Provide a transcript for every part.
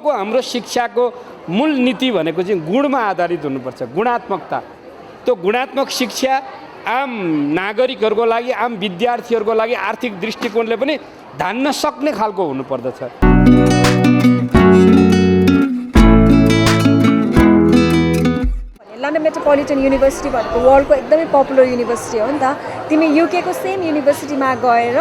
अबको हाम्रो शिक्षाको मूल नीति भनेको चाहिँ गुणमा आधारित हुनुपर्छ, गुणात्मकता। त्यो गुणात्मक शिक्षा आम नागरिकहरूको लागि, आम विद्यार्थीहरूको लागि आर्थिक दृष्टिकोणले पनि धान्न सक्ने खालको हुनुपर्दछ। लन्डन मेट्रोपोलिटन युनिभर्सिटी भनेको वर्ल्डको एकदमै पपुलर युनिभर्सिटी हो नि त। तिमी युकेको सेम युनिभर्सिटीमा गएर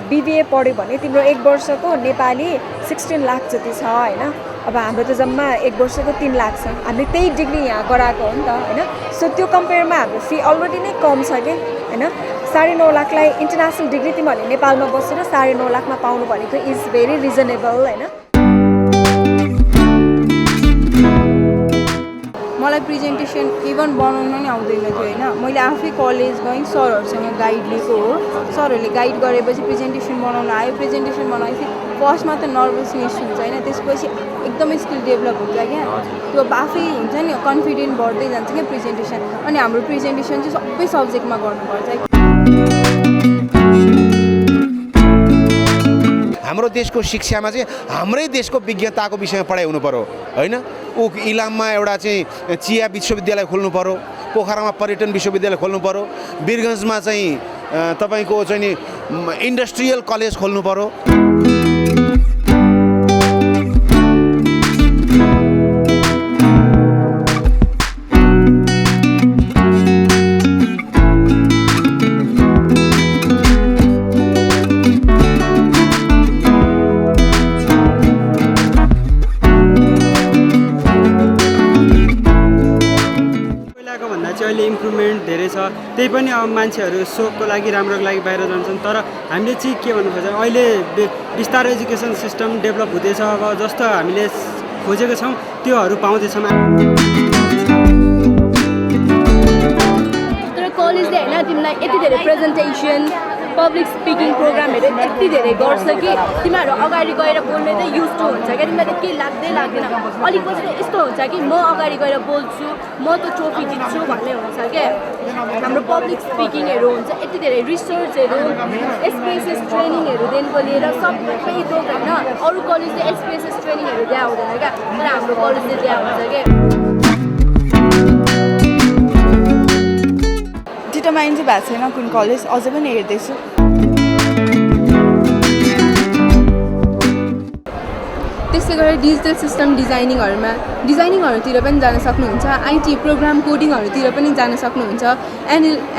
BBA पढ्यो भने तिम्रो 1 वर्षको नेपाली 16 लाख जति छ हैन। अब हाम्रो त जम्मा 1 वर्षको 3 लाख छ। हामीले त्यही डिग्री यहाँ गराएको हो नि त हैन। सो त्यो कम्पेयरमा हाम्रो फी अलरेडी नै कम छ के हैन। 9.5 लाखलाई इन्टरनेसनल डिग्री तिमीहरूले नेपालमा बसेर 9.5 लाखमा पाउनु भनेको इज भेरी रिजनेबल हैन। मलाई प्रेजेन्टेसन इभन बनाउन नै आउँदैन थियो हैन। मैले आफै कलेज गएँ, सरहरूसँग गाइड लिएको हो। सरहरूले गाइड गरेपछि प्रेजेन्टेसन बनाउन आयो। प्रेजेन्टेसन बनाएपछि फर्स्टमा त नर्भसनेस हुन्छ हैन, त्यसपछि एकदमै स्किल डेभलप हुन्छ क्या। त्यो आफै हुन्छ नि, कन्फिडेन्ट बढ्दै जान्छ क्या प्रेजेन्टेसन। अनि हाम्रो प्रेजेन्टेसन चाहिँ सबै सब्जेक्टमा गर्नुपर्छ। हाम्रो देशको शिक्षामा चाहिँ हाम्रै देशको विज्ञताको विषयमा पढाइ हुनु पर्यो हैन। इलाममा एउटा चाहिँ चिया विश्वविद्यालय खोल्नु पर्यो, पोखरामा पर्यटन विश्वविद्यालय खोल्नु पर्यो, वीरगञ्जमा चाहिँ तपाईको चाहिँ नि इन्डस्ट्रियल कलेज खोल्नु पर्यो। अहिले इम्प्रुभमेन्ट धेरै छ। त्यही पनि अब मान्छेहरू सोखको लागि, राम्रोको लागि बाहिर जान्छन्। तर हामीले चाहिँ के भन्नु खोज्छ, अहिले बिस्तारै एजुकेसन सिस्टम डेभलप हुँदैछ। अब जस्तो हामीले खोजेको छौँ त्योहरू पाउँदैछौँ। तर कलेजले हैन तिमीलाई यति धेरै प्रेजेन्टेसन, पब्लिक स्पिकिङ प्रोग्रामहरू यति धेरै गर्छ कि तिमीहरू अगाडि गएर बोल्ने चाहिँ युज टु हुन्छ क्या। तिमीलाई केही लाग्दैन। अलिक पछि यस्तो हुन्छ कि म अगाडि गएर बोल्छु, म त ट्रफी जित्छु भन्ने हुन्छ क्या। हाम्रो पब्लिक स्पिकिङहरू हुन्छ, यति धेरै रिसर्चहरू, SPSS ट्रेनिङहरूदेखिको लिएर सबै थोक होइन। अरू कलेजले SPSS ट्रेनिङहरू दिया हुँदैन क्या, तर हाम्रो कलेजले दिया हुन्छ क्या। डिटरमाइन चाहिँ भएको छैन कुन कलेज, अझै पनि हेर्दैछु। त्यसै गरेर डिजिटल सिस्टम डिजाइनिङहरूतिर पनि जान सक्नुहुन्छ। IT प्रोग्राम कोडिङहरूतिर पनि जान सक्नुहुन्छ।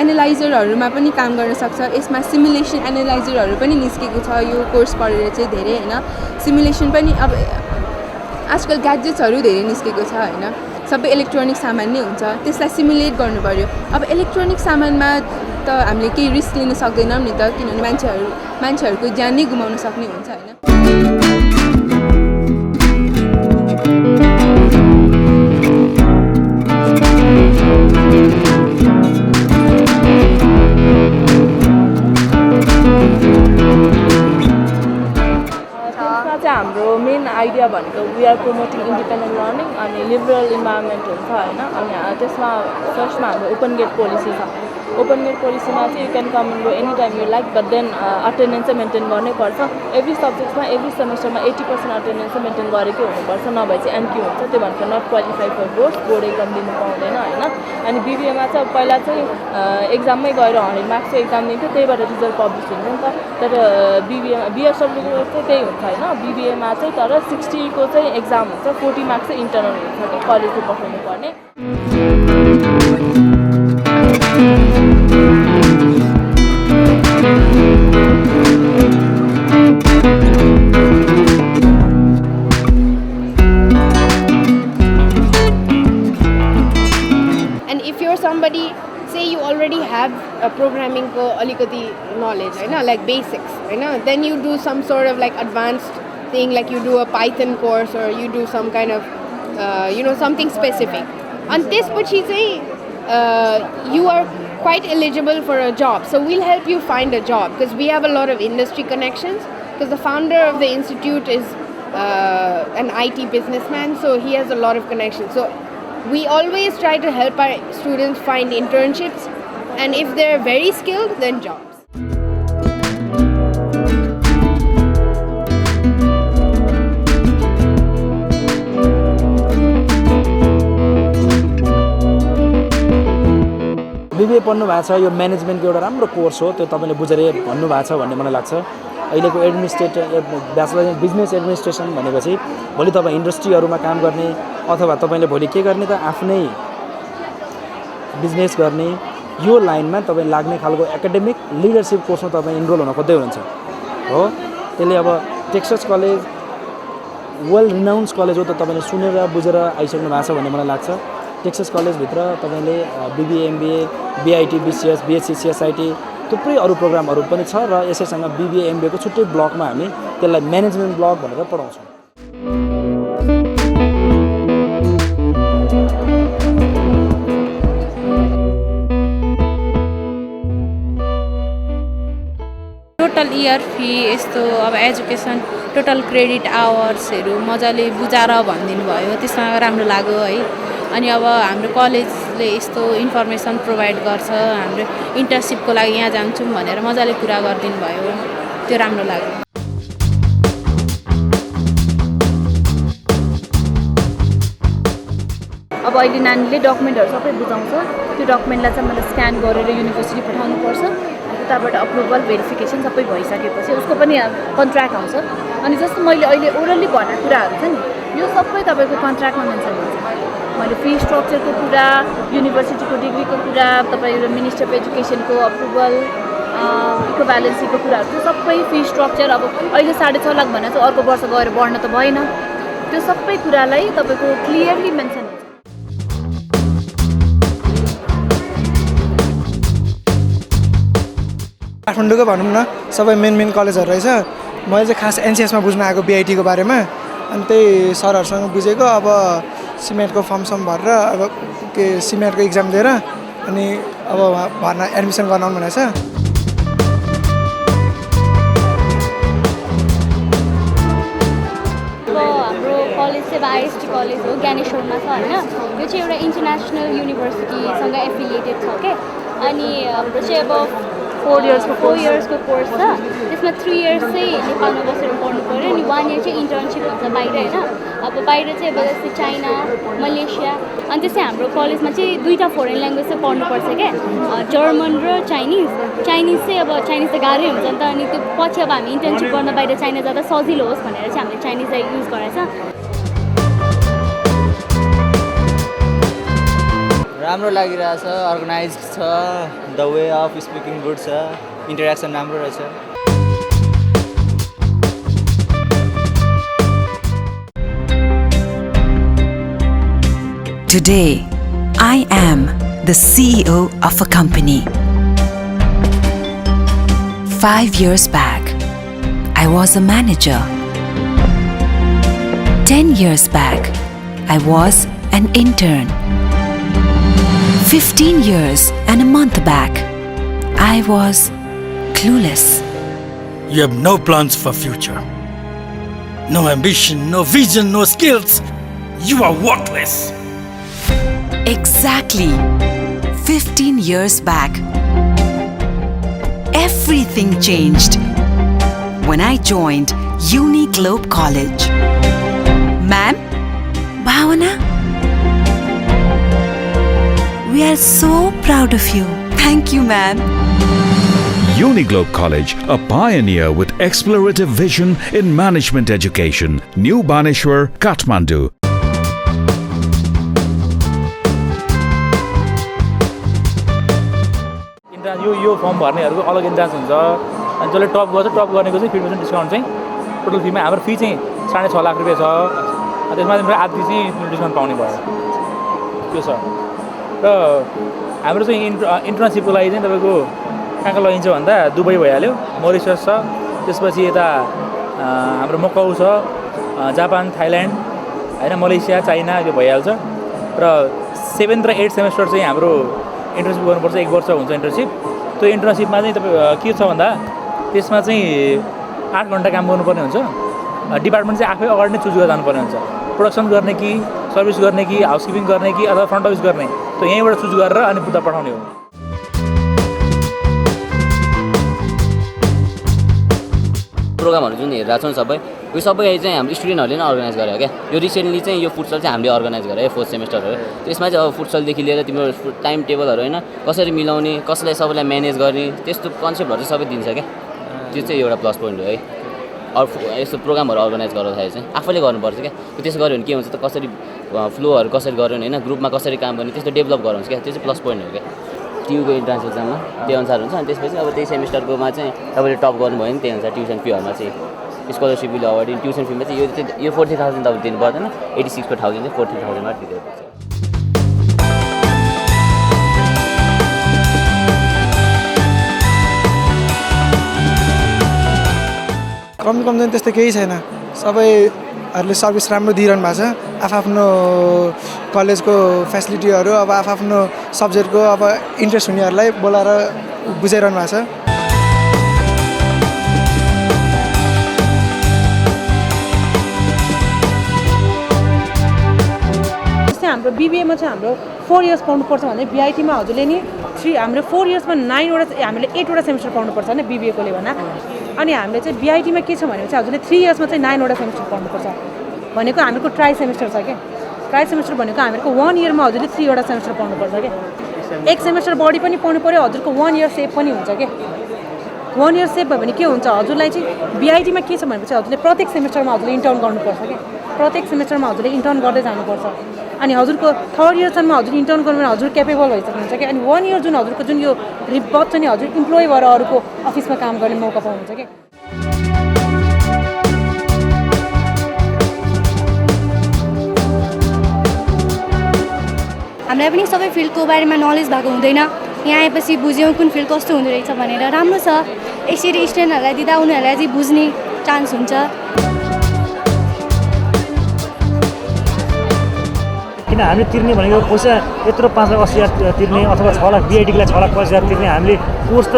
एनालाइजरहरूमा पनि काम गर्न सक्छ। यसमा सिमुलेसन एनालाइजरहरू पनि निस्केको छ यो कोर्स पढेर चाहिँ धेरै हैन। सिमुलेसन पनि अब आजकल ग्याजेट्सहरू धेरै निस्केको छ हैन। सबै इलेक्ट्रोनिक सामान नै हुन्छ, त्यसलाई सिमुलेट गर्नु पर्यो। अब इलेक्ट्रोनिक सामानमा त हामीले केही रिस्क लिन सक्दैनौँ नि त, किनभने मान्छेहरूको ज्यान नै गुमाउन सक्ने हुन्छ हैन। हाम्रो मेन आइडिया भनेको we are promoting independent learning अनि लिबरल इन्भाइरोमेन्ट हुन्छ होइन। अनि त्यसमा फर्स्टमा हाम्रो ओपन गेट पोलिसी छ। ओपन गेट पोलिसीमा चाहिँ you can come and go any time you like, but then attendance चाहिँ मेन्टेन गर्नै पर्छ। एभ्री सब्जेक्टमा एभ्री सेमेस्टरमा 80% अटेन्डेन्स चाहिँ मेन्टेन गरेकै हुनुपर्छ, नभए चाहिँ NQ हुन्छ। त्यो भनेको not qualify for board exam दिनु पाउँदैन होइन। अनि BBAमा चाहिँ पहिला चाहिँ एक्जाममै गएर 100 मार्क्सको एक्जाम दिन्थ्यो, त्यहीबाट रिजल्ट पब्लिस हुन्थ्यो नि त। तर BSW चाहिँ त्यही हुन्छ होइन। BBAमा चाहिँ तर 60 को चाहिँ एक्जाम हुन्छ, 40 मार्क्स चाहिँ इन्टर्नल हुन्छ कि कलेजले पठाउनु पर्ने। And if you're somebody, say you already have a programming alikati knowledge, like basics, then you do some sort of like advanced thing, like you do a Python course or you do some kind of something specific. And this you are quite eligible for a job, so we'll help you find a job because we have a lot of industry connections, because the founder of the institute is an IT businessman, so he has a lot of connections. So we always try to help our students find internships, and if they're very skilled, then jobs. BBA पढ्नु भएको छ यो म्यानेजमेन्टको एउटा राम्रो course हो त्यो तपाईँले बुझेर भन्नुभएको छ भन्ने मलाई लाग्छ अहिलेको ब्याचलर इन बिजनेस एडमिनिस्ट्रेसन भनेपछि भोलि तपाईँ इन्डस्ट्रीहरूमा काम गर्ने अथवा तपाईँले भोलि के गर्ने त आफ्नै बिजनेस गर्ने यो लाइनमा तपाईँ लाग्ने खालको एकाडेमिक लिडरसिप कोर्समा तपाईँ इनरोल हुन खोज्दै हुनुहुन्छ हो त्यसले अब Texas college well renounce college हो त तपाईँले सुनेर बुझेर आइसक्नु भएको छ भन्ने मलाई लाग्छ टेक्सास कलेजभित्र तपाईँले BBA MBA BIT BCS BSc CSIT थुप्रै अरू प्रोग्रामहरू पनि छ र यसैसँग बिबिए एमबिएको छुट्टै ब्लकमा हामी त्यसलाई म्यानेजमेन्ट ब्लक भनेर पढाउँछौँ टोटल इयर फी यस्तो अब एजुकेसन टोटल क्रेडिट आवर्सहरू मजाले बुझाएर भनिदिनु भयो त्यसमा राम्रो लाग्यो है अनि अब हाम्रो कलेजले यस्तो इन्फर्मेसन प्रोभाइड गर्छ हाम्रो इन्टर्नसिपको लागि यहाँ जान्छौँ भनेर मजाले कुरा गरिदिनु भयो त्यो राम्रो लाग्यो अब अहिले नानीले डकुमेन्टहरू सबै बुझाउँछ त्यो डकुमेन्टलाई चाहिँ मैले स्क्यान गरेर युनिभर्सिटी पठाउनुपर्छ उताबाट अप्रुभल भेरिफिकेसन सबै भइसकेपछि उसको पनि कन्ट्र्याक्ट आउँछ अनि जस्तो मैले अहिले ओरली भनेको कुराहरू छ नि यो सबै तपाईँको कन्ट्र्याक्टमा मेन्सन हुन्छ मैले फी स्ट्रक्चरको कुरा युनिभर्सिटीको डिग्रीको कुरा तपाईँ मिनिस्टर अफ एजुकेसनको अप्रुभल इक्वाभ्यालेन्सीको कुराहरू त्यो सबै फी स्ट्रक्चर अब अहिले 6.5 लाख भने चाहिँ अर्को वर्ष गएर बढ्न त भएन त्यो सबै कुरालाई तपाईँको क्लियरली मेन्सन हुन्छ काठमाडौँकै भनौँ न सबै मेन कलेजहरू रहेछ मैले चाहिँ खास एनसिएसमा बुझ्न आएको बिआइटीको बारेमा अनि त्यही सरहरूसँग बुझेको अब सिमेन्टको फर्म भरेर अब के सिमेन्टको इक्जाम दिएर अनि अब भर्ना एडमिसन गर्न आउनु भनेको छ हाम्रो कलेज चाहिँ आइएसटी कलेज हो ज्ञानेश्वरमा छ होइन यो चाहिँ एउटा इन्टरनेसनल युनिभर्सिटीसँग एफिलिएटेड छ क्या अनि हाम्रो चाहिँ अब 4 इयर्सको कोर्स छ त्यसमा 3 इयर्स चाहिँ नेपालमा बसेर पढ्नु पऱ्यो अनि 1 इयर चाहिँ इन्टर्नसिप हुन्छ बाहिर होइन अब बाहिर चाहिँ अब जस्तै चाइना मलेसिया अनि त्यसै हाम्रो कलेजमा चाहिँ 2टा फरेन ल्याङ्ग्वेज चाहिँ पढ्नुपर्छ क्या जर्मन र चाइनिज चाहिँ अब चाइनिज त गाह्रै हुन्छ नि त अनि त्यो पछि अब हामी इन्टर्नसिप गर्न बाहिर चाइना जाँदा सजिलो होस् भनेर चाहिँ हामीले चाइनिजलाई युज गरेछ राम्रो लागिरहेछ अर्गनाइज छ the way of speaking good छ इन्टरेक्सन राम्रो रहेछ Today, I am the CEO of a company. 5 years back, I was a manager. 10 years back, I was an intern. 15 years and a month back, I was clueless. You have no plans for future. No ambition, no vision, no skills. You are worthless. Exactly. 15 years back, everything changed when I joined Uniglobe College. Ma'am, Bhavana, we are so proud of you. Thank you, ma'am. Uniglobe College, a pioneer with explorative vision in management education. New Baneshwar, Kathmandu. यो form भर्नेहरूको अलग entrance हुन्छ अनि जसले top गर्छ top गर्नेको चाहिँ 50% discount चाहिँ total फीमा हाम्रो फी चाहिँ 6.5 लाख रुपियाँ छ त्यसमा चाहिँ आधी चाहिँ डिस्काउन्ट पाउने भयो त्यो छ र हाम्रो चाहिँ इन्टर्नसिपको लागि चाहिँ तपाईँको कहाँ लगिन्छ भन्दा दुबई भइहाल्यो मरिसस छ त्यसपछि यता हाम्रो मकाउ छ जापान थाइल्यान्ड होइन मलेसिया चाइना यो भइहाल्छ र 7th र 8th सेमेस्टर चाहिँ हाम्रो इन्टर्नसिप गर्नुपर्छ 1 वर्ष हुन्छ इन्टर्नसिप त्यो इन्टर्नसिपमा चाहिँ तपाईँ के छ भन्दा त्यसमा चाहिँ 8 घन्टा काम गर्नुपर्ने हुन्छ डिपार्टमेन्ट चाहिँ आफै अगाडि नै चुज गरेर जानुपर्ने हुन्छ प्रोडक्सन गर्ने कि सर्भिस गर्ने कि हाउसकिपिङ गर्ने कि अथवा फ्रन्ट अफिस गर्ने त्यो यहीँबाट चुज गरेर अनि बुझ्दा पठाउने हो प्रोग्रामहरू जुन हेरिरहेको छौँ सबै यो सबै चाहिँ हाम्रो स्टुडेन्टहरूले नै अर्गनाइज गरेको क्या यो रिसेन्टली चाहिँ यो फुटसल चाहिँ हामीले अर्गनाइज गरेँ 4th सेमेस्टरहरू त्यसमा चाहिँ अब फुटसलदेखि लिएर तिम्रो टाइम टेबलहरू होइन कसरी मिलाउने कसैलाई सबैलाई म्यानेज गर्ने त्यस्तो कन्सेप्टहरू चाहिँ सबै दिन्छ क्या त्यो चाहिँ एउटा प्लस पोइन्ट हो है अरू यस्तो प्रोग्रामहरू अर्गनाइज गर्दाखेरि चाहिँ आफैले गर्नुपर्छ क्या त्यसो गऱ्यो भने के हुन्छ त कसरी फ्लोहरू कसरी गर्यो होइन ग्रुपमा कसरी काम गर्ने त्यस्तो डेभलप गराउँछ क्या त्यो चाहिँ प्लस पोइन्ट हो क्या ट्युको इन्ट्रान्स एक्जाममा त्यो अनुसार हुन्छ अनि त्यसपछि अब त्यही सेमेस्टरकोमा चाहिँ तपाईँले टप गर्नुभयो भने त्यही अनुसार ट्युसन फीहरूमा चाहिँ स्कलरसिप विल अवार्ड ट्युसन फीमा चाहिँ यो 40,000 तपाईँ दिनु पर्दैन 86,000 चाहिँ 40,000मा दिँदैपर्छ कमी चाहिँ त्यस्तो केही छैन सबैहरूले सर्भिस राम्रो दिइरहनु भएको छ आफ्नो कलेजको फेसिलिटीहरू अब आफ्नो सब्जेक्टको अब इन्ट्रेस्ट हुनेहरूलाई बोलाएर बुझाइरहनु भएको छ हाम्रो बिबिएमा चाहिँ हाम्रो 4 इयर्स पढ्नुपर्छ भने बिआइटीमा हजुरले नि हाम्रो 4 इयर्समा 9वटा हामीले 8वटा सेमिस्टर पढ्नुपर्छ होइन बिबिएकोले भन्दा अनि हामीले चाहिँ बिआइटीमा के छ भने चाहिँ हजुरले 3 इयर्समा चाहिँ 9वटा सेमिस्टर पढ्नुपर्छ भनेको हामीको ट्राई सेमिस्टर छ क्या ट्राई सेमिस्टर भनेको हामीको 1 इयरमा हजुरले 3वटा सेमिस्टर पढ्नुपर्छ क्या एक सेमिस्टर बढी पनि पढ्नु पऱ्यो हजुरको 1 इयर सेभ पनि हुन्छ क्या 1 इयर सेभ भयो भने के हुन्छ हजुरलाई चाहिँ बिआइटीमा के छ भनेपछि हजुरले प्रत्येक सेमिस्टरमा हजुरले इन्टर्न गर्नुपर्छ क्या प्रत्येक सेमिस्टरमा हजुरले इन्टर्न गर्दै जानुपर्छ अनि हजुरको 3rd इयरसम्म हजुर इन्टर्न गर्नु भने हजुर क्यापेबल भइसक्नुहुन्छ कि अनि 1 इयर जुन हजुरको जुन यो बच्च नि हजुर इम्प्लोइ भएर अरूको अफिसमा काम गर्ने मौका पाउनुहुन्छ कि हामीलाई पनि सबै फिल्डको बारेमा नलेज भएको हुँदैन यहाँ आएपछि बुझ्यौँ कुन फिल्ड कस्तो हुँदो रहेछ भनेर राम्रो छ यसरी स्टुडेन्टहरूलाई दिँदा उनीहरूलाई चाहिँ बुझ्ने चान्स हुन्छ किन हामीले तिर्ने भनेको पैसा यत्रो 5,80,000 तिर्ने अथवा 6 लाख बिआइटीको लागि 6,50,000 तिर्ने हामीले कोर्स त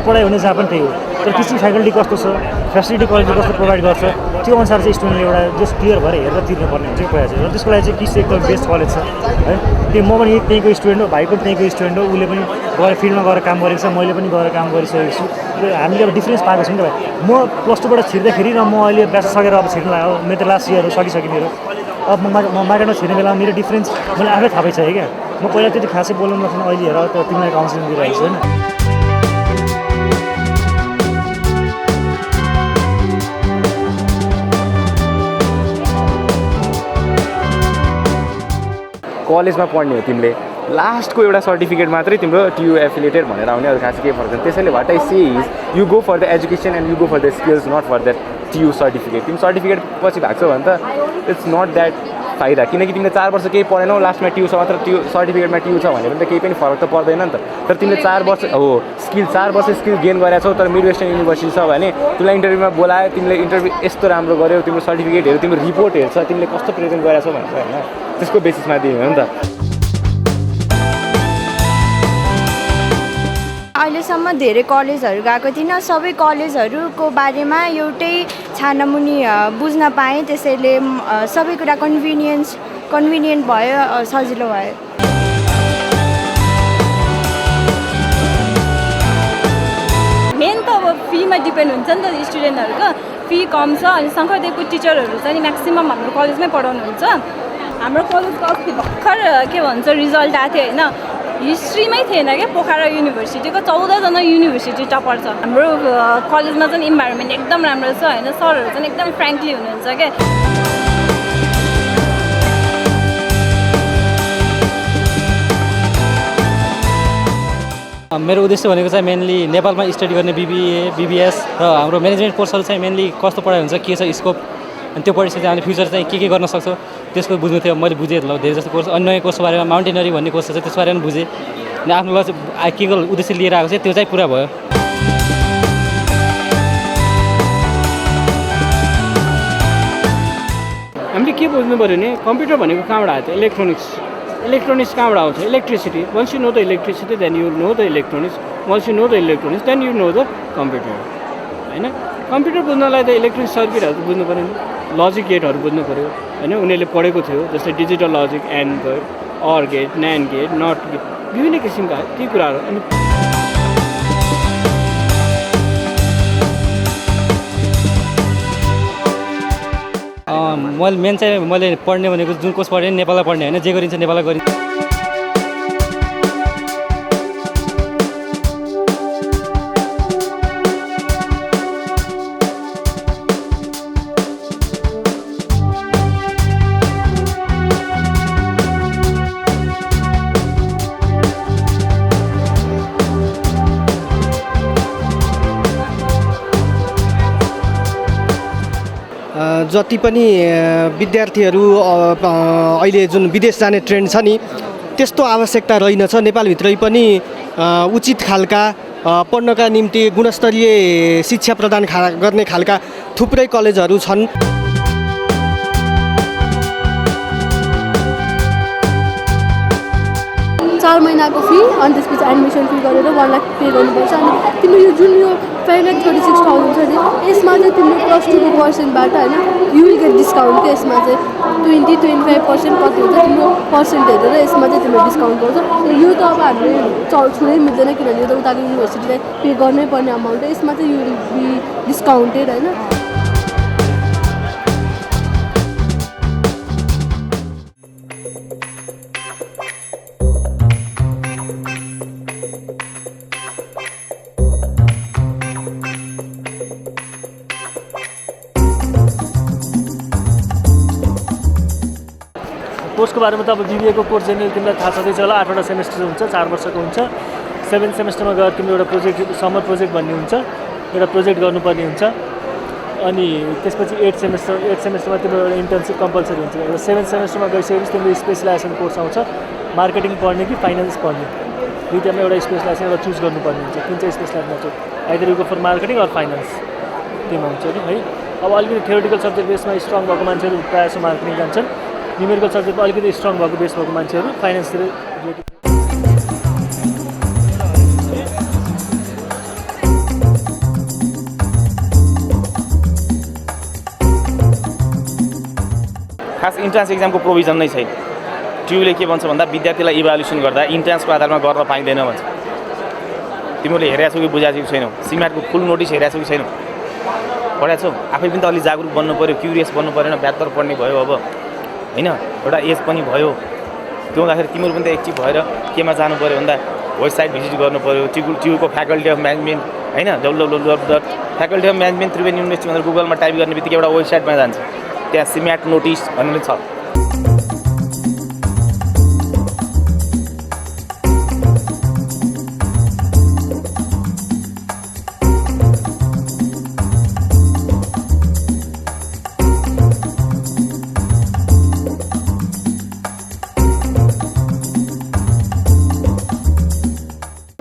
पढाइ हुने जहाँ पनि त्यही हो तर टिचिङ फ्याकल्टी कस्तो छ फेसिलिटी कलेजले कस्तो प्रोभाइड गर्छ त्यो अनुसार चाहिँ स्टुडेन्टले एउटा जस्ट क्लियर भएर हेरेर तिर्नुपर्ने हुन्छ कि पैसा चाहिँ र त्यसको लागि चाहिँ किस एकदम बेस्ट कलेज छ है त्यो म पनि त्यहीँको स्टुडेन्ट हो भाइको पनि त्यहीँको स्टुडेन्ट हो उसले पनि गएर फिल्डमा गएर काम गरेको छ मैले पनि गएर काम गरिसकेको छु र हामीले अब डिफ्रेन्स पाएको छौँ नि त भाइ म +2 बाट छिर्दाखेरि र म अहिले ब्याचलर सकेर अब छिर्नु लाग्यो मेरो त लास्ट इयर हो सकिसक्यो मेरो अब म मार्केटमा छिर्ने बेलामा मेरो डिफ्रेन्स मैले आफै थाहा पाइसकेँ क्या म पहिला त्यति खासै बोल्नु नसक्नु अहिले हेर त तिमीलाई काउन्सिलिङ दिइरहेको छु होइन कलेजमा पढ्ने हो तिमीले लास्टको एउटा सर्टिफिकेट मात्रै तिम्रो टियु एफिलिएटेड भनेर आउने अरू खासै केही फरक छैन त्यसैले what I say is you go for the education and you go for the skills not for that TU certificate तिमी सर्टिफिकेट पछि भएको छ भने त इट्स नट द्याट फाइदा किनकि तिमीले 4 वर्ष केही पढेनौ लास्टमा टियु छ मात्र टियु सर्टिफिकेटमा टियु छ भने पनि त केही पनि फरक त पर्दैन नि त तर तिमीले 4 वर्ष हो स्किल 4 वर्ष स्किल गेन गरेका छौ तर मिड वेस्टर्न युनिभर्सिटी छ भने तिमीलाई इन्टरभ्यूमा बोलायो तिमीले इन्टरभ्यू यस्तो राम्रो गर्यौ तिम्रो सर्टिफिकेटहरू तिम्रो रिपोर्ट हेर्छ तिमीले कस्तो प्रेजेन्ट गरेका छौ भनेर होइन त्यसको बेसिसमा दिने हो नि त अहिलेसम्म धेरै कलेजहरू गएको थिइनँ सबै कलेजहरूको बारेमा एउटै छानामुनि बुझ्न पाएँ त्यसैले सबै कुरा कन्भिनियन्ट भयो सजिलो भयो मेन त अब फीमा डिपेन्ड हुन्छ नि त स्टुडेन्टहरूको फी कम छ अनि शङ्करदेवको टिचरहरू चाहिँ म्याक्सिमम् हाम्रो कलेजमै पढाउनुहुन्छ हाम्रो कलेजको अस्ति भर्खर के भन्छ रिजल्ट आएको थियो होइन हिस्ट्रीमै थिएन क्या पोखरा युनिभर्सिटीको 14जना युनिभर्सिटी टपर छ हाम्रो कलेजमा चाहिँ इन्भाइरोमेन्ट एकदम राम्रो छ होइन सरहरू चाहिँ एकदम फ्रेङ्कली हुनुहुन्छ क्या मेरो उद्देश्य भनेको चाहिँ मेनली नेपालमा स्टडी गर्ने बिबिए बिबिएस र हाम्रो म्यानेजमेन्ट कोर्सहरू चाहिँ मेनली कस्तो पढाइ हुन्छ के छ स्कोप अनि त्यो पढिसकेपछि हामीले फ्युचर चाहिँ के गर्न सक्छौँ त्यसको बुझ्नु थियो मैले बुझेँ ल धेरै जस्तो कोर्स अन्य नयाँ कोर्सको बारेमा माउन्टेनरी भन्ने कोर्स छ त्यसको बारेमा बुझेँ अनि आफ्नो के को उद्देश्य लिएर आएको छ त्यो चाहिँ पुरा भयो हामीले के बुझ्नु पऱ्यो भने कम्प्युटर भनेको कहाँबाट आयो त इलेक्ट्रोनिक्स कहाँबाट आउँछ electricity once you know the electricity then you know the electronics once you know the electronics then you know the computer होइन कम्प्युटर बुझ्नलाई त इलेक्ट्रोनिक सर्किटहरू बुझ्नु पऱ्यो नि लजिक गेटहरू बुझ्नु पऱ्यो होइन उनीहरूले पढेको थियो जस्तै digital logic AND gate OR gate NAND gate NOT gate विभिन्न किसिमका ती कुराहरू अनि मैले मेन चाहिँ मैले पढ्ने भनेको जुन कोर्स पढेँ नेपालमा पढ्ने होइन, जे गरिन्छ नेपालमा गरिन्छ। जति पनि विद्यार्थीहरू अहिले जुन विदेश जाने ट्रेन्ड छ नि त्यस्तो आवश्यकता रहेनछ। नेपालभित्रै पनि उचित खालका पढ्नका निम्ति गुणस्तरीय शिक्षा प्रदान गर्ने खालका थुप्रै कलेजहरू छन्। 4 महिनाको फी अनि त्यसपछि एडमिसन फी गरेर 1 लाख पे गर्नुपर्छ। अनि तिम्रो यो जुन यो 5,36,000 छ नि यसमा चाहिँ तिम्रो +2 को पर्सेन्टबाट होइन यु विल गेट डिस्काउन्ट के यसमा चाहिँ 20-25% कति हुन्छ तिम्रो पर्सेन्ट हेरेर यसमा चाहिँ तिम्रो डिस्काउन्ट गर्छ। यो त अब हामीले छुनै मिल्दैन किनभने यो त उताको युनिभर्सिटीलाई पे गर्नै पर्ने अमाउन्ट हो। यसमा चाहिँ यु विल बी डिस्काउन्टेड होइन। कोर्सको बारेमा त अब बिबिएको कोर्स चाहिँ तिमीलाई थाहा छँदैछ होला, 8वटा सेमेस्टर हुन्छ, 4 वर्षको हुन्छ। 7th सेमेस्टरमा गएर तिम्रो एउटा प्रोजेक्ट समर प्रोजेक्ट भन्ने हुन्छ, एउटा प्रोजेक्ट गर्नुपर्ने हुन्छ। अनि त्यसपछि 8th सेमेस्टरमा तिम्रो एउटा इन्टर्नसिप कम्पलसरी हुन्छ। एउटा 7th सेमेस्टरमा गइसकेपछि तिम्रो स्पेसलाइजेसन कोर्स आउँछ, मार्केटिङ पढ्ने कि फाइनेन्स पढ्ने, दुईवटामा एउटा स्पेसलाइजेसन एउटा चुज गर्नुपर्ने हुन्छ। कुन चाहिँ स्पेसलाइजेसन हुन्छ, either you go for marketing or finance, त्योमा हुन्छ नि है। अब अलिकति थ्योरिटिकल सब्जेक्ट बेसमा स्ट्रङ भएको मान्छेहरू प्रायः जस्तो मार्केटिङ जान्छन्, न्युमेरिकल सब्जेक्टमा अलिकति स्ट्रङ भएको बेस भएको मान्छेहरू फाइनेन्सतिर खास इन्ट्रान्स एक्जामको प्रोभिजन नै छैन। ट्युले के भन्छ भन्दा विद्यार्थीलाई इभ्यालुएसन गर्दा इन्ट्रान्सको आधारमा गर्न पाइँदैन भन्छ। तिमीले हेरेको छौ कि बुझाएको छैनौ, सिम्याटको फुल नोटिस हेरेको छौ कि छैनौ, पढाएको छौ, आफै पनि त अलि जागरुक बन्नु पऱ्यो, क्युरियस बन्नु परेन, ब्यातर पढ्ने भयो अब होइन, एउटा एज पनि भयो। त्यो हुँदाखेरि तिमीहरू पनि त एकचिप भएर केमा जानु पऱ्यो भन्दा वेबसाइट भिजिट गर्नु पऱ्यो, ट्युको फ्याकल्टी अफ म्यानेजमेन्ट होइन, faculty of management Triveni university भनेर गुगलमा टाइप गर्ने बित्तिकै एउटा वेबसाइटमा जान्छ, त्यहाँ सिम्याट नोटिस भन्ने छ।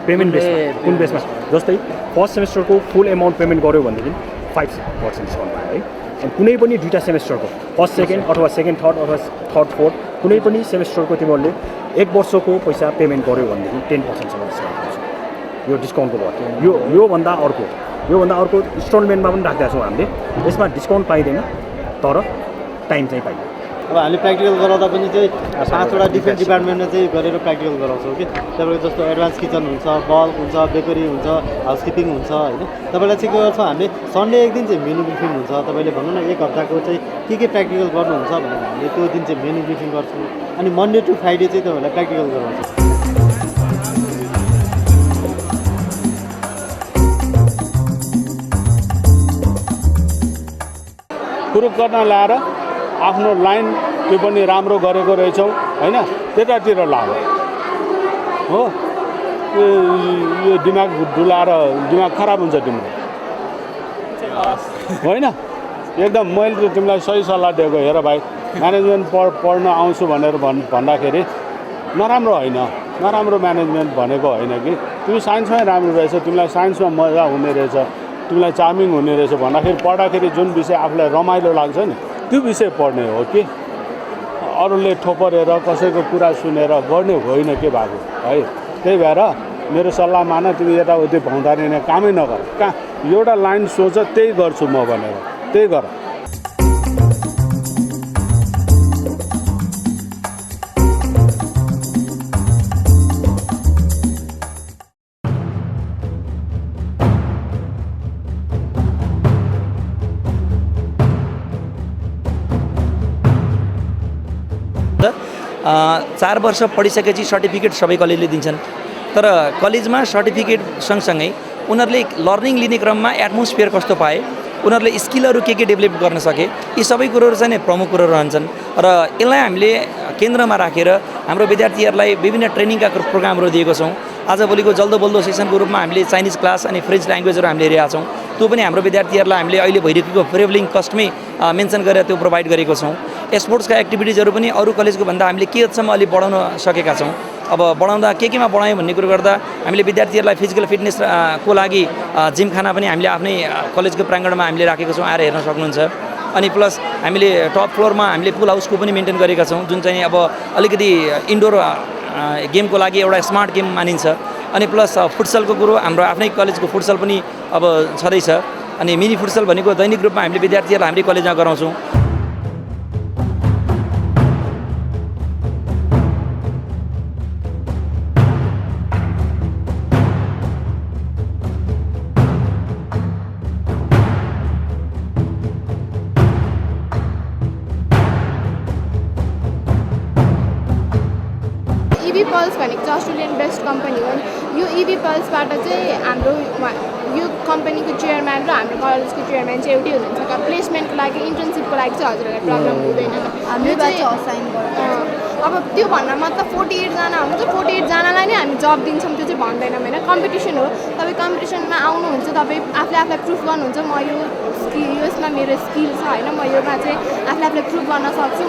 पेमेन्ट बेसमा कुन बेसमा जस्तै फर्स्ट सेमेस्टरको फुल एमाउन्ट पेमेन्ट गर्यो भनेदेखि 5% डिस्काउन्ट भयो है। अनि कुनै पनि दुईवटा सेमेस्टरको फर्स्ट सेकेन्ड अथवा सेकेन्ड थर्ड अथवा थर्ड फोर्थ कुनै पनि सेमेस्टरको तिमीहरूले 1 वर्षको पैसा पेमेन्ट गर्यो भनेदेखि 10%सम्म डिस्काउन्ट हुन्छ। यो डिस्काउन्टको भयो। योभन्दा अर्को इन्स्टलमेन्टमा पनि राखेका छौँ हामीले, यसमा डिस्काउन्ट पाइँदैन तर टाइम चाहिँ पाइन्छ। अब हामीले प्र्याक्टिकल गराउँदा पनि चाहिँ 5वटा डिफ्रेन्ट डिपार्टमेन्टमा चाहिँ गरेर प्र्याक्टिकल गराउँछौँ कि तपाईँको जस्तो एडभान्स किचन हुन्छ, बल्क हुन्छ, बेकरी हुन्छ, हाउसकिपिङ हुन्छ होइन। तपाईँलाई चाहिँ के गर्छौँ हामीले सन्डे एक दिन चाहिँ मेनु ब्रिफिङ हुन्छ। तपाईँले भनौँ न 1 हप्ताको चाहिँ के प्र्याक्टिकल गर्नुहुन्छ भने हामीले त्यो दिन चाहिँ मेनु ब्रिफिङ गर्छौँ। अनि मन्डे टु फ्राइडे चाहिँ तपाईँहरूलाई प्र्याक्टिकल गराउँछौँ। कुरो गर्न ल्याएर आफ्नो लाइन त्यो पनि राम्रो गरेको रहेछौँ होइन, त्यतातिर लाग्यो हो। यो दिमाग डुलाएर दिमाग खराब हुन्छ तिम्रो होइन। एकदम मैले त तिमीलाई सही सल्लाह दिएको, हेर भाइ म्यानेजमेन्ट पढ्न आउँछु भनेर भन्दाखेरि नराम्रो होइन, नराम्रो म्यानेजमेन्ट भनेको होइन कि तिमी साइन्समै राम्रो रहेछ, तिमीलाई साइन्समा मजा हुने रहेछ, तिमीलाई चार्मिङ हुने रहेछ भन्दाखेरि पढ्दाखेरि जुन विषय आफूलाई रमाइलो लाग्छ नि त्यो विषय पढ्ने हो कि अरूले ठोपरेर कसैको कुरा सुनेर गर्ने होइन के भएको है। त्यही भएर मेरो सल्लाह मान, तिमी यताउति भौँतारिने कामै नगर, कहाँ एउटा लाइन सोच त्यही गर्छु म भनेर त्यही गर। 4 वर्ष पढिसकेपछि सर्टिफिकेट सबै कलेजले दिन्छन् तर कलेजमा सर्टिफिकेट सँगसँगै उनीहरूले लर्निङ लिने क्रममा एटमोस्फियर कस्तो पाए उनीहरूले स्किलहरू के डेभलप गर्न सके यी सबै कुरोहरू चाहिँ नै प्रमुख कुरोहरू रहन्छन् र यसलाई हामीले केन्द्रमा राखेर हाम्रो विद्यार्थीहरूलाई विभिन्न ट्रेनिङका प्रोग्रामहरू दिएको छौँ आजभोलिको जल्दो बल्दो सेसनको रूपमा हामीले चाइनिज क्लास अनि फ्रेन्च ल्याङ्ग्वेजहरू हामीले लिएका छौँ त्यो पनि हाम्रो विद्यार्थीहरूलाई हामीले अहिले भइरहेको ट्रेभलिङ कस्टमै मेन्सन गरेर त्यो प्रोभाइड गरेको छौँ स्पोर्ट्सका एक्टिभिटिजहरू पनि अरू कलेजको भन्दा हामीले के हदसम्म अलि बढाउन सकेका छौँ अब बढाउँदा केमा बढायौँ भन्ने कुरो गर्दा हामीले विद्यार्थीहरूलाई फिजिकल फिटनेस को लागि जिमखाना पनि हामीले आफ्नै कलेजको प्राङ्गणमा हामीले राखेको छौँ आएर हेर्न सक्नुहुन्छ अनि प्लस हामीले टप फ्लोरमा हामीले पुल हाउसको पनि मेन्टेन गरेका छौँ जुन चाहिँ अब अलिकति इन्डोर गेमको लागि एउटा स्मार्ट गेम मानिन्छ अनि प्लस फुटसलको कुरो हाम्रो आफ्नै कलेजको फुटसल पनि अब छँदैछ अनि मिनी फुटसल भनेको दैनिक रूपमा हामीले विद्यार्थीहरूलाई हामीले कलेजमा गराउँछौँ इभी पल्स भनेको चाहिँ अस्ट्रेलियन बेस्ट कम्पनी हो यो इभी पल्सबाट चाहिँ हाम्रो यो कम्पनीको चेयरम्यान र हाम्रो कलेजको चेयरम्यान चाहिँ एउटै हुनुहुन्छ प्लेसमेन्टको लागि इन्टर्नसिपको लागि चाहिँ हजुरहरूलाई प्रब्लम हुँदैन हाम्रो चाहिँ असाइन गर्छ अब त्यो भन्दा मतलब 48 जना हुन्छ 48 जनालाई नै हामी जब दिन्छौँ त्यो चाहिँ भन्दैनौँ होइन कम्पिटिसन हो तपाईँ कम्पिटिसनमा आउनुहुन्छ तपाईँ आफूले प्रुफ गर्नुहुन्छ म यो यसमा मेरो स्किल छ होइन म योमा चाहिँ आफूले प्रुफ गर्न सक्छु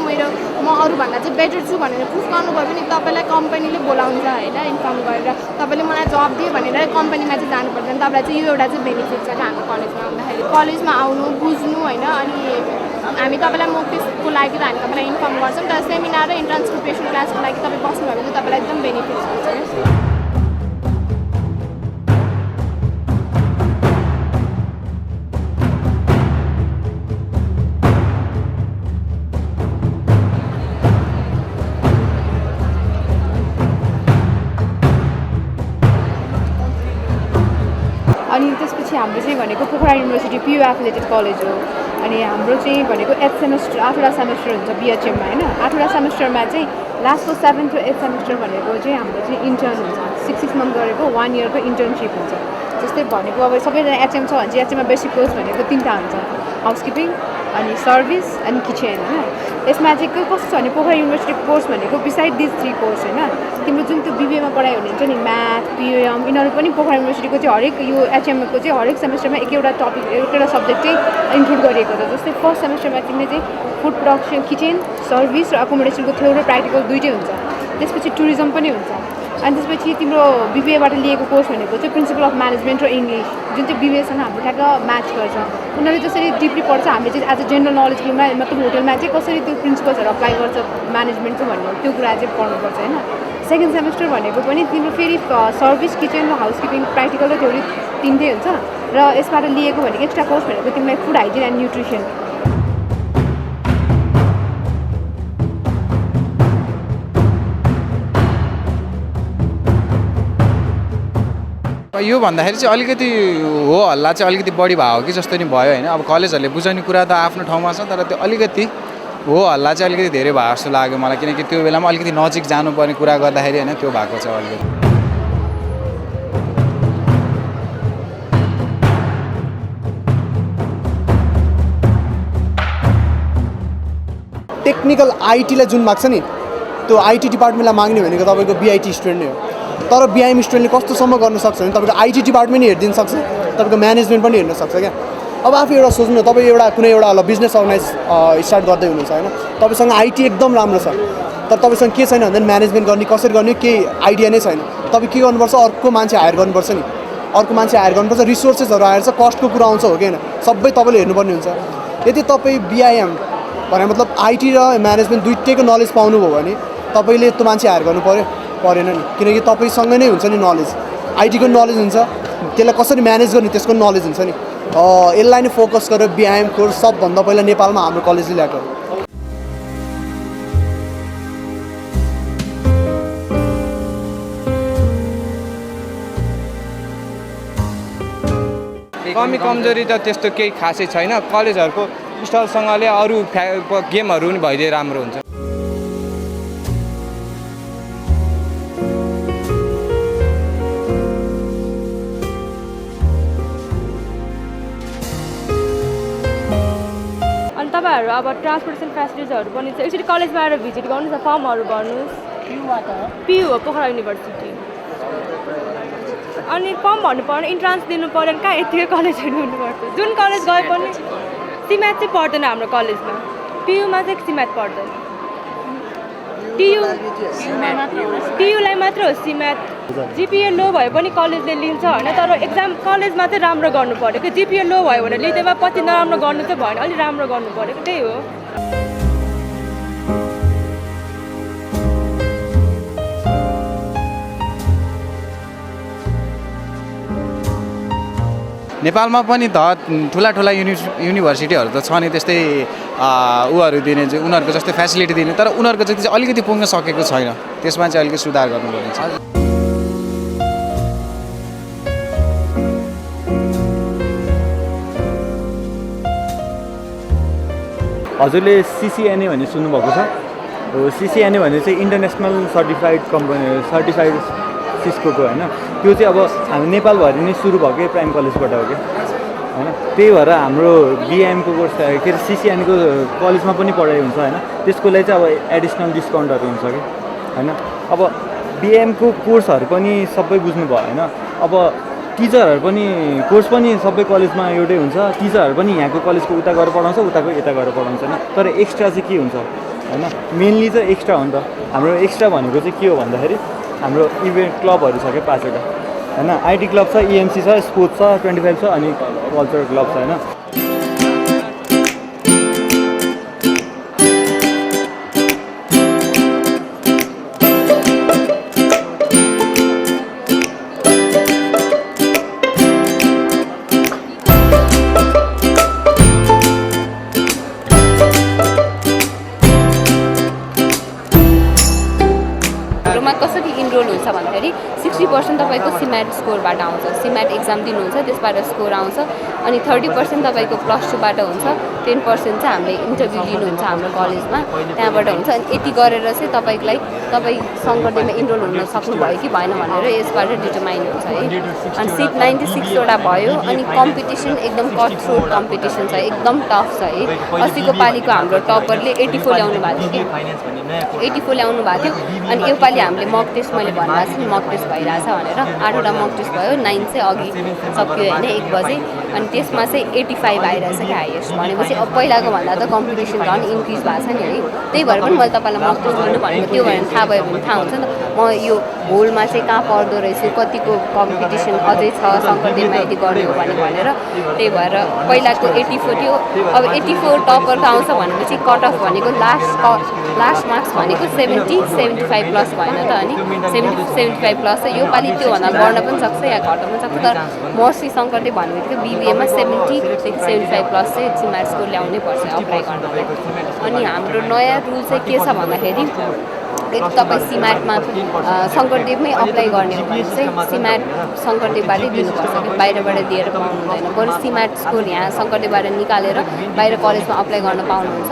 म अरूभन्दा चाहिँ बेटर छु भनेर प्रुफ गर्नुभयो भने तपाईँलाई कम्पनीले बोलाउँछ होइन इन्फर्म गरेर तपाईँले मलाई जब दियो भनेर कम्पनीमा चाहिँ जानु पर्दैन तपाईँलाई चाहिँ यो एउटा चाहिँ बेनिफिट छ हाम्रो कलेजमा आउँदाखेरि कलेजमा आउनु बुझ्नु होइन अनि हामी तपाईँलाई मोक टेस्टको लागि त हामी तपाईँलाई इन्फर्म गर्छौँ तर सेमिनार र इन्ट्रान्स प्रिपरेसन क्लासको लागि तपाईँ बस्नुभयो भने तपाईँलाई एकदम बेनिफिट हुन्छ अनि त्यसपछि हाम्रो चाहिँ भनेको Pokhara university PU affiliated college हो अनि हाम्रो चाहिँ भनेको 8 सेमेस्टर 8वटा सेमेस्टर हुन्छ बिएचएममा होइन 8वटा सेमेस्टरमा चाहिँ लास्टको 7 to 8 सेमेस्टर भनेको चाहिँ हाम्रो चाहिँ इन्टर्न हुन्छ 6 मन्थ गरेको 1 इयरको इन्टर्नसिप हुन्छ जस्तै भनेको अब सबैजना एचएम छ भने चाहिँ एचएममा बेसिक कोर्स भनेको 3टा हुन्छ हाउसकिपिङ अनि सर्भिस अनि किचन होइन यसमा चाहिँ के कस्तो छ भने पोखरा युनिभर्सिटीको कोर्स भनेको बिसाइड दिस 3 कोर्स होइन तिम्रो जुन त्यो बिबिएमा पढाइ हुनुहुन्छ नि म्याथ पिएम यिनीहरू पनि पोखरा युनिभर्सिटीको चाहिँ हरेक यो एचएमको चाहिँ हरेक सेमेस्टरमा एउटा टपिक एउटा सब्जेक्ट चाहिँ इन्क्लुड गरिएको छ जस्तै फर्स्ट सेमेस्टरमा तिमीले चाहिँ फुड प्रोडक्सन किचन सर्भिस र एकोमोडेसनको थ्योरी र प्र्याक्टिकल दुइटै हुन्छ त्यसपछि टुरिज्म पनि हुन्छ अनि त्यसपछि तिम्रो बिबिएबाट लिएको कोर्स भनेको चाहिँ प्रिन्सिपल अफ म्यानेजमेन्ट र इङ्ग्लिस जुन चाहिँ बिबिएसँग हाम्रो ठ्याक्क म्याच गर्छ उनीहरूले जसरी डिपली पढ्छ हामीले चाहिँ एज अ जेनरल नलेजकोमा मतलब होटलमा चाहिँ कसरी त्यो प्रिन्सिपल्सहरू अप्लाई गर्छ म्यानेजमेन्टको भन्ने त्यो कुरा चाहिँ पढ्नुपर्छ होइन सेकेन्ड सेमेस्टर भनेको पनि तिम्रो फेरि सर्भिस किचन र हाउसकिपिङ प्र्याक्टिकल र थ्योरी 3टै हुन्छ र यसबाट लिएको भनेको एक्स्ट्रा कोर्स भनेको तिमीलाई फुड हाइजिन एन्ड न्युट्रिसन यो भन्दाखेरि चाहिँ अलिकति हो हल्ला चाहिँ अलिकति बढी भयो कि जस्तो नि भयो होइन अब कलेजहरूले बुझाउने कुरा त आफ्नो ठाउँमा छ तर त्यो अलिकति हो हल्ला चाहिँ अलिकति धेरै भयो जस्तो लाग्यो मलाई किनकि त्यो बेलामा अलिकति नजिक जानुपर्ने कुरा गर्दाखेरि होइन त्यो भएको छ अलिकति टेक्निकल आइटीलाई जुन माग्छ नि त्यो आइटी डिपार्टमेन्टलाई माग्ने भनेको तपाईँको बिआइटी स्टुडेन्ट नै हो तर बिआइएम स्टुडेन्टले कस्तोसम्म गर्न सक्छ भने तपाईँको आइटी डिपार्टमेन्ट हेरिदिन सक्छ तपाईँको म्यानेजमेन्ट पनि हेर्न सक्छ क्या अब आफू एउटा सोच्नु न तपाईँ एउटा कुनै एउटा बिजनेस अर्गनाइज स्टार्ट गर्दै हुनुहुन्छ होइन तपाईँसँग आइटी एकदम राम्रो छ तर तपाईँसँग के छैन भने म्यानेजमेन्ट गर्ने कसरी गर्ने केही आइडिया नै छैन तपाईँ के गर्नुपर्छ अर्को मान्छे हायर गर्नुपर्छ नि अर्को मान्छे हायर गर्नुपर्छ रिसोर्सेसहरू हायर छ कस्टको कुरा आउँछ हो कि होइन सबै तपाईँले हेर्नुपर्ने हुन्छ यदि तपाईँ बिआइएम भने मतलब आइटी र म्यानेजमेन्ट दुइटैको नलेज पाउनुभयो भने तपाईँले त्यो मान्छे हायर गर्नु परेन नि किनकि तपाईँसँग नै हुन्छ नि नलेज आइटीको नलेज हुन्छ त्यसलाई कसरी म्यानेज गर्ने त्यसको नलेज हुन्छ नि यसलाई नै फोकस गरेर बिआइएम कोर्स सबभन्दा पहिला नेपालमा हाम्रो कलेजले ल्याएको कमी कमजोरी त त्यस्तो केही खासै छैन कलेजहरूको स्टलसँगले अरू गेमहरू पनि भइदिए राम्रो हुन्छ तपाईँहरू अब ट्रान्सपोर्टेसन फेसिलिटिजहरू पनि छ एकचोटि कलेजमा आएर भिजिट गर्नुहोस् न फर्महरू भर्नुहोस् पियु हो पोखरा युनिभर्सिटी अनि फर्म भर्नु पर्ने इन्ट्रान्स दिनु पऱ्यो भने कहाँ यतिकै कलेजहरू हुनुपर्छ जुन कलेज गए पनि सिम्याट चाहिँ पर्दैन हाम्रो कलेजमा पियुमा चाहिँ सिम्याट पर्दैन टियुलाई मात्र हो सिम्याट जिपिए लो भए पनि कलेजले लिन्छ होइन तर एक्जाम कलेजमा चाहिँ राम्रो गर्नु पऱ्यो कि जिपिए लो भयो भने लिँदैमा पछि नराम्रो गर्नु चाहिँ भएन अलिक राम्रो गर्नु पऱ्यो त्यही हो नेपालमा पनि ठुला ठुला युनिभर्सिटीहरू त छ नि त्यस्तै उहरू दिने चाहिँ उनीहरूको जस्तै फेसिलिटी दिने तर उनीहरूको जति चाहिँ अलिकति पुग्न सकेको छैन त्यसमा चाहिँ अलिकति सुधार गर्नुपर्ने छ हजुरले सिसिएनए भन्ने सुन्नुभएको छ सिसिएनए भने चाहिँ international certified company certified Sissoco होइन त्यो चाहिँ अब हामी नेपालभरि नै सुरु भएकै प्राइम कलेजबाट हो कि होइन त्यही भएर हाम्रो बिएमको कोर्स के अरे सिसिएनको कलेजमा पनि पढाइ हुन्छ होइन त्यसको लागि चाहिँ अब एडिसनल डिस्काउन्टहरू हुन्छ कि होइन अब बिएमको कोर्सहरू पनि सबै बुझ्नु भयो होइन अब टिचरहरू पनि कोर्स पनि सबै कलेजमा एउटै हुन्छ टिचरहरू पनि यहाँको कलेजको उता गएर पढाउँछ उताको यता गएर पढाउँछ होइन तर एक्स्ट्रा चाहिँ के हुन्छ होइन मेनली चाहिँ एक्स्ट्रा हो नि त हाम्रो एक्स्ट्रा भनेको चाहिँ के हो भन्दाखेरि हाम्रो इभेन्ट क्लबहरू छ क्या 5वटा होइन आइटी क्लब छ इएमसी छ स्पोर्ट्स छ 25 छ अनि कल्चरल क्लब छ होइन कसरी इनरोल हुन्छ भन्दाखेरि 60% तपाईँको सिम्याट स्कोरबाट आउँछ सिम्याट एक्जाम दिनुहुन्छ त्यसबाट स्कोर आउँछ अनि 30% तपाईँको +2बाट हुन्छ 10% चाहिँ हामीले इन्टरभ्यू लिनुहुन्छ हाम्रो कलेजमा त्यहाँबाट हुन्छ अनि यति गरेर चाहिँ तपाईँ शङ्करदेवमा इनरोल हुन सक्नुभयो कि भएन भनेर यसबाट डिटरमाइन हुन्छ है अनि सिट 96वटा भयो अनि कम्पिटिसन एकदम कट थ्रोट कम्पिटिसन छ एकदम टफ छ है अस्तिको पालिको हाम्रो टपरले 84 ल्याउनु भएको थियो कि 84 ल्याउनु भएको थियो अनि योपालि हामीले मक टेस्ट मैले भनिरहेको छु मक टेस्ट भइरहेछ भनेर 8वटा मक टेस्ट भयो 9 चाहिँ अघि सक्यो होइन 1 बजे अनि त्यसमा चाहिँ 85 आइरहेछ कि हाइएस्ट भनेपछि अब पहिलाको भन्दा त कम्पिटिसन झन् इन्क्रिज भएको छ नि है त्यही भएर पनि मैले तपाईँलाई मक टेस्ट गर्नु भनेको त्यो भनेर थाहा भयो भने थाहा हुन्छ नि त म यो होलमा चाहिँ कहाँ पढ्दो रहेछु कतिको कम्पिटिसन अझै छ शङ्करदेवमा यदि गर्ने हो भनेर त्यही भएर पहिलाको 84 थियो अब 84 टपरको आउँछ भनेपछि कट अफ भनेको लास्ट मार्क्स भनेको 75 प्लस भएन त अनि 75 प्लस यो पालि त्योभन्दा बढ्न पनि सक्छ या घट्न पनि सक्छ तर मर्सी शङ्करदेव भन्ने बित्तिकै बिबिएमा 70 देखि 75 प्लस चाहिँ सिम्याट स्कोर ल्याउनै पर्छ अप्लाई गर्नलाई अनि हाम्रो नयाँ रुल चाहिँ के छ भन्दाखेरि यदि तपाईँ सिम्याटमा शङ्करदेवमै अप्लाई गर्ने हो भने चाहिँ सिम्याट शङ्करदेवबाटै दिनुपर्छ कि बाहिरबाट दिएर पाउनु हुँदैन बरु सिम्याट स्कोर यहाँ शङ्करदेवबाट निकालेर बाहिर कलेजमा अप्लाई गर्न पाउनुहुन्छ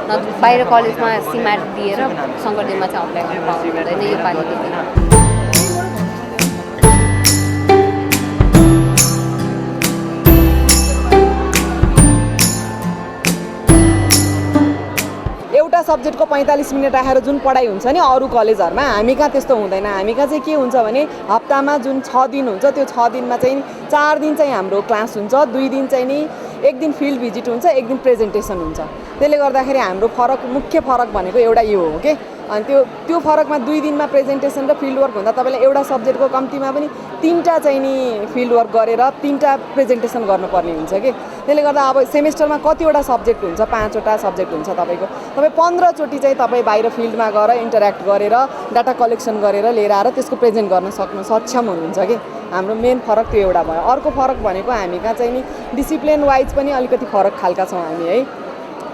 न बाहिर कलेजमा सिम्याट दिएर शङ्करदेवमा चाहिँ अप्लाई गर्न पाउनु हुँदैन यो पालिदेखि एउटा सब्जेक्टको 45 मिनट राखेर जुन पढाइ हुन्छ नि अरू कलेजहरुमा हामी कहाँ त्यस्तो हुँदैन हामी कहाँ चाहिँ के हुन्छ भने हप्तामा जुन 6 दिन हुन्छ त्यो 6 दिनमा चाहिँ 4 दिन चाहिँ हाम्रो क्लास हुन्छ 2 दिन चाहिँ नि एक दिन फिल्ड भिजिट हुन्छ एक दिन प्रेजेन्टेसन हुन्छ त्यसले गर्दाखेरि हाम्रो मुख्य फरक भनेको एउटा यो हो के अनि त्यो फरकमा 2 दिनमा प्रेजेन्टेसन र फिल्ड वर्क हुँदा तपाईले एउटा सब्जेक्टको कम्तीमा पनि 3टा चाहिँ नि फिल्ड वर्क गरेर 3टा प्रेजेन्टेसन गर्नुपर्ने हुन्छ के त्यसले गर्दा अब सेमेस्टरमा कतिवटा सब्जेक्ट हुन्छ 5वटा सब्जेक्ट हुन्छ तपाईको तपाई 15 चोटी चाहिँ तपाई बाहिर फिल्डमा गएर इन्टर्याक्ट गरेर डाटा कलेक्सन गरेर लिएर आएर त्यसको प्रेजेन्ट गर्न सक्षम हुनुहुन्छ के हाम्रो मेन फरक त्यो एउटा भयो अर्को फरक भनेको हामी कहाँ चाहिँ नि डिसिप्लिन वाइज पनि अलिकति फरक खालका छौं हामी है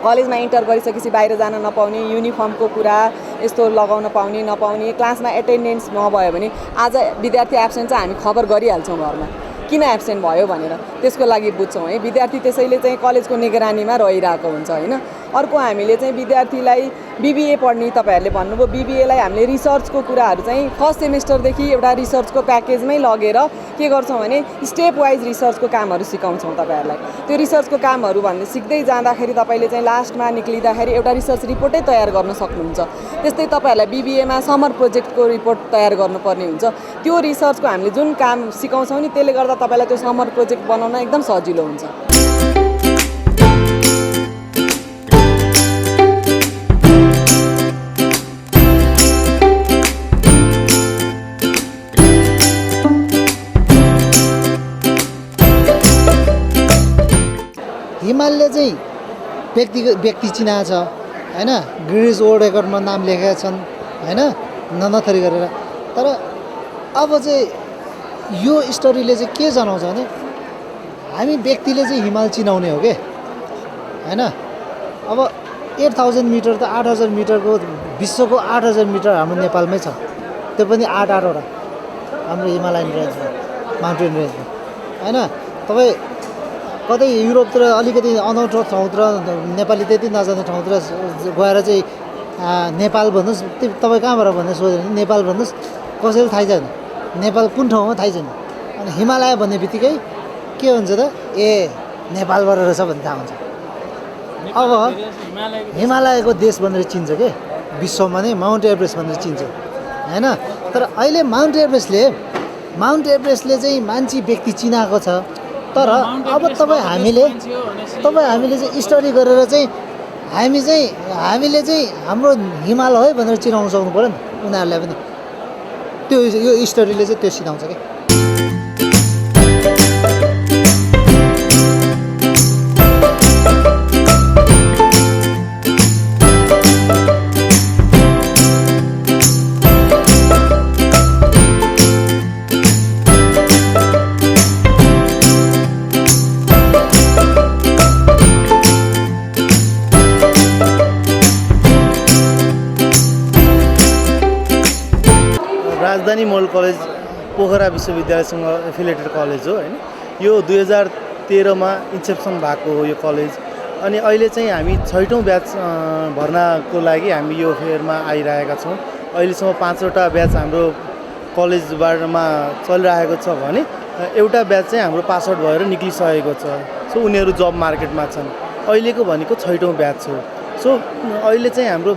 कलेजमा इन्टर गरिसकेपछि बाहिर जान नपाउने युनिफर्मको कुरा यस्तो लगाउन पाउने नपाउने क्लासमा एटेन्डेन्स नभयो भने आज विद्यार्थी एब्सेन्ट छ हामी खबर गरिहाल्छौं घरमा किन एब्सेन्ट भयो भनेर त्यसको लागि बुझ्छौँ है। विद्यार्थी त्यसैले चाहिँ कलेजको निगरानीमा रहिरहेको हुन्छ होइन। अर्को हामीले चाहिँ विद्यार्थीलाई बिबिए पढ्ने तपाईँहरूले भन्नुभयो, बिबिएलाई हामीले रिसर्चको कुराहरू चाहिँ फर्स्ट सेमेस्टरदेखि एउटा रिसर्चको प्याकेजमै लगेर के गर्छौँ भने स्टेप वाइज रिसर्चको कामहरू सिकाउँछौँ तपाईँहरूलाई। त्यो रिसर्चको कामहरू भन्ने सिक्दै जाँदाखेरि तपाईँले चाहिँ लास्टमा निक्लिँदाखेरि एउटा रिसर्च रिपोर्टै तयार गर्न सक्नुहुन्छ। त्यस्तै तपाईँहरूलाई बिबिएमा समर प्रोजेक्टको रिपोर्ट तयार गर्नुपर्ने हुन्छ। त्यो रिसर्चको हामीले जुन काम सिकाउँछौँ नि त्यसले गर्दा तपाईँलाई त्यो समर प्रोजेक्ट बनाउन एकदम सजिलो हुन्छ। हिमालले चाहिँ व्यक्ति चिनाएको छ होइन, गिनिज वर्ल्ड रेकर्डमा नाम लेखेका छन् होइन, नथरी गरेर। तर अब चाहिँ यो स्टोरीले चाहिँ के जनाउँछ भने हामी व्यक्तिले चाहिँ हिमाल चिनाउने हो कि होइन। अब 8000 मिटर त 8000 मिटरको विश्वको 8000 मिटर हाम्रो नेपालमै छ, त्यो पनि 8-8वटा हाम्रो हिमालयन रेन्जमा, माउन्टेन रेन्जमा होइन। तपाईँ कतै युरोपतिर अलिकति अनौठो ठाउँतिर नेपाली त्यति नजाने ठाउँतिर गएर चाहिँ नेपाल भन्नुहोस्, तपाईँ कहाँबाट भनेर सोध्यो भने नेपाल भन्नुहोस्, कसैले थाहै छैन नेपाल कुन ठाउँमा, थाहै छैन। अनि हिमालय भन्ने बित्तिकै के हुन्छ त, ए नेपालबाट रहेछ भन्ने थाहा हुन्छ। अब हिमालयको देश भनेर चिन्छ के विश्वमा नै, माउन्ट एभरेस्ट भनेर चिन्छ होइन। तर अहिले माउन्ट एभरेस्टले चाहिँ मान्छे व्यक्ति चिनाएको छ। तर अब तपाईँ हामीले चाहिँ स्टडी गरेर चाहिँ हामीले चाहिँ हाम्रो हिमाल है भनेर चिनाउन सक्नु पऱ्यो नि उनीहरूलाई पनि। त्यो यो स्टोरीले चाहिँ त्यो सिकाउँछ क्या। राजधानी मोडल कलेज पोखरा विश्वविद्यालयसँग एफिलिएटेड कलेज हो होइन। यो 2013मा इन्सेप्सन भएको हो यो कलेज। अनि अहिले चाहिँ हामी 6औँ ब्याच भर्नाको लागि हामी यो फेयरमा आइरहेका छौँ। अहिलेसम्म 5वटा ब्याच हाम्रो कलेजबाटमा चलिरहेको छ भने एउटा ब्याच चाहिँ हाम्रो पास आउट भएर निक्लिसकेको छ। सो उनीहरू जब मार्केटमा छन्। अहिलेको भनेको 6औँ ब्याच हो। सो अहिले चाहिँ हाम्रो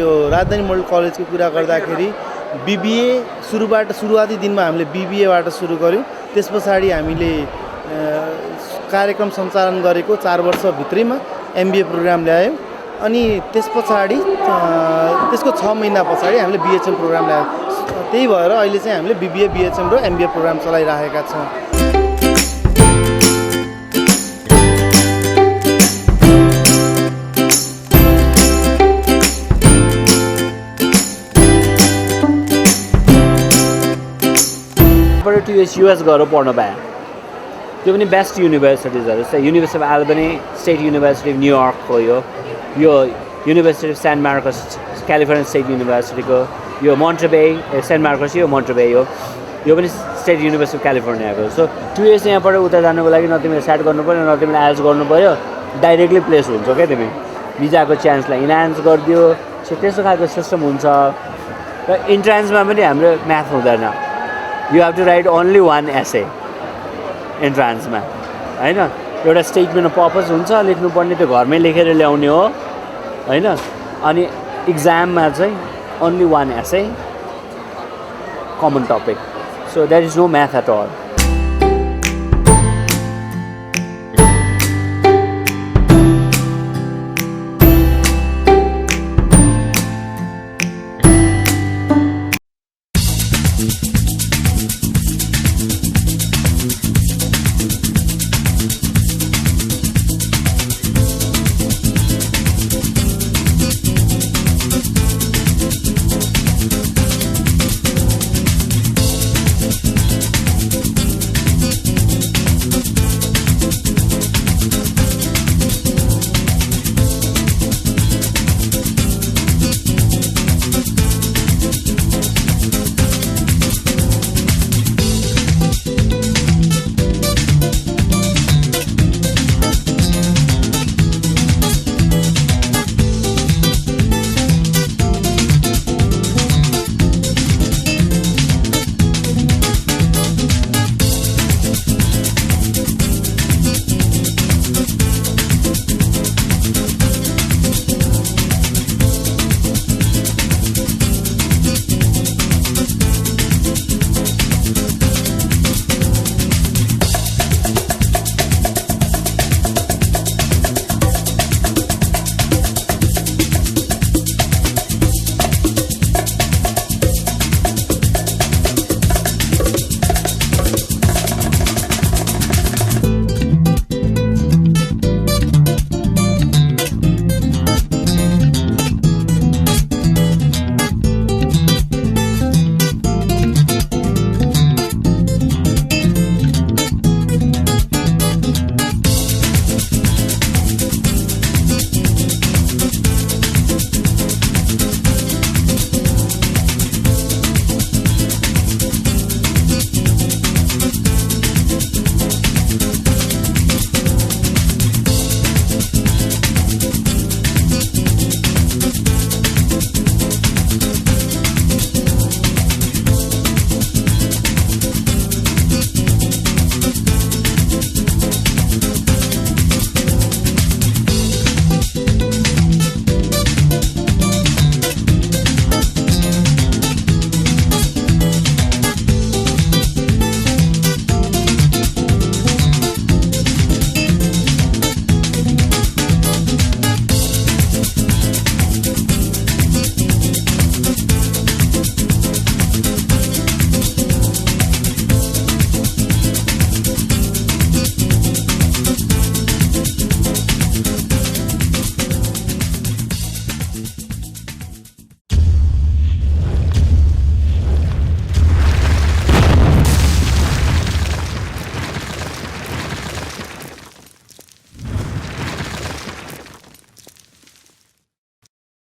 यो राजधानी मोडल कलेजको कुरा गर्दाखेरि बिबिए सुरुवाती दिनमा हामीले बिबिएबाट सुरु गऱ्यौँ। त्यस पछाडि हामीले कार्यक्रम सञ्चालन गरेको 4 वर्षभित्रैमा एमबिए प्रोग्राम ल्यायौँ। अनि त्यस पछाडि त्यसको 6 महिना पछाडि हामीले बिएचएम प्रोग्राम ल्यायौँ। त्यही भएर अहिले चाहिँ हामीले बिबिए, बिएचएम र एमबिए प्रोग्राम चलाइरहेका छौँ। युएस गएर पढ्न पाएँ। त्यो पनि बेस्ट युनिभर्सिटिजहरू जस्तै university of Albany, state university of New York हो, यो university of Saint Marcos California state युनिभर्सिटीको, यो मोन्ट्रेबे सेन्ट मार्कस, यो मोन्ट्रेबे हो, यो पनि स्टेट युनिभर्सिटी अफ क्यालिफोर्नियाको। सो 2 इयर्स यहाँबाट उता जानुको लागि न तिमीले सेट गर्नु पऱ्यो, न तिमीले आइएल्स गर्नु पऱ्यो, डाइरेक्टली प्लेस हुन्छ क्या तिमी। भिजाको चान्सलाई इन्हान्स गरिदियो। सो त्यस्तो खालको सिस्टम हुन्छ। र इन्ट्रान्समा पनि हाम्रो म्याथ हुँदैन। You have to write only one essay इन्ट्रान्समा होइन। एउटा स्टेटमेन्ट अफ पर्पज हुन्छ, लेख्नुपर्ने त्यो घरमै लेखेर ल्याउने हो होइन। अनि इक्जाममा चाहिँ only one essay, common topic. So there is no math at all.